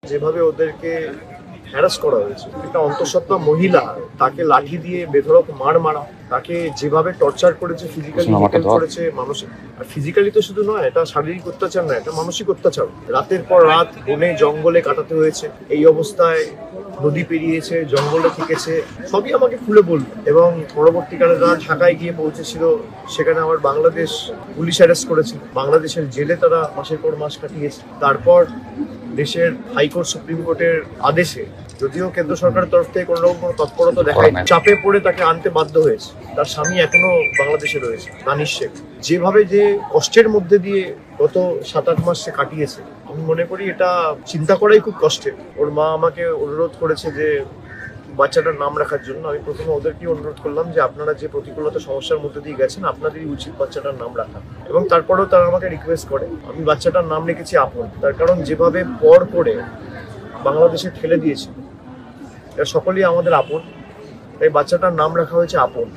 যেভাবে ওদেরকে হ্যারাস করা হয়েছে, একটা অন্তঃসত্ত্বা মহিলা তাকে লাঠি দিয়ে বেধড়ক মারা, তাকে যেভাবে টর্চার করেছে, ফিজিক্যালি করেছে, মানসিক। আর ফিজিক্যালি তো শুধু নয়, এটা শারীরিক অত্যাচার নয়, এটা মানসিক অত্যাচার। রাতের পর রাত বনে জঙ্গলে কাটাতে হয়েছে, এই অবস্থায় নদী পেরিয়েছে, জঙ্গলে থেকেছে, সবই আমাকে খুলে বলল। এবং পরবর্তীকালে তারা ঢাকায় গিয়ে পৌঁছেছিল, সেখানে আবার বাংলাদেশ পুলিশ অ্যারেস্ট করেছে, বাংলাদেশের জেলে তারা মাসের পর মাস কাটিয়েছে। তারপর দেশের হাইকোর্ট, সুপ্রিম কোর্টের আদেশে, যদিও কেন্দ্র সরকারের তরফ থেকে কোনো রকম কোনো তৎপরতা দেখায়, চাপে পড়ে তাকে আনতে বাধ্য হয়েছে। তার স্বামী এখনো বাংলাদেশে রয়েছে, দানিশ শেখ। যেভাবে যে কষ্টের মধ্যে দিয়ে গত 7-8 মাস সে কাটিয়েছে, আমি মনে করি এটা চিন্তা করাই খুব কষ্টের। ওর মা আমাকে অনুরোধ করেছে যে বাচ্চাটার নাম রাখার জন্য। আমি প্রথমে ওদেরকে অনুরোধ করলাম যে আপনারা যে প্রতিকূলতা সমস্যার মধ্যে দিয়ে গেছেন, আপনাদেরই উচিত বাচ্চাটার নাম রাখা। এবং তারপরেও তারা আমাকে রিকোয়েস্ট করে, আমি বাচ্চাটার নাম রেখেছি আপন। তার কারণ যেভাবে পর করে বাংলাদেশে ঠেলে দিয়েছে, এরা সকলেই আমাদের আপন, তাই বাচ্চাটার নাম রাখা হয়েছে আপন।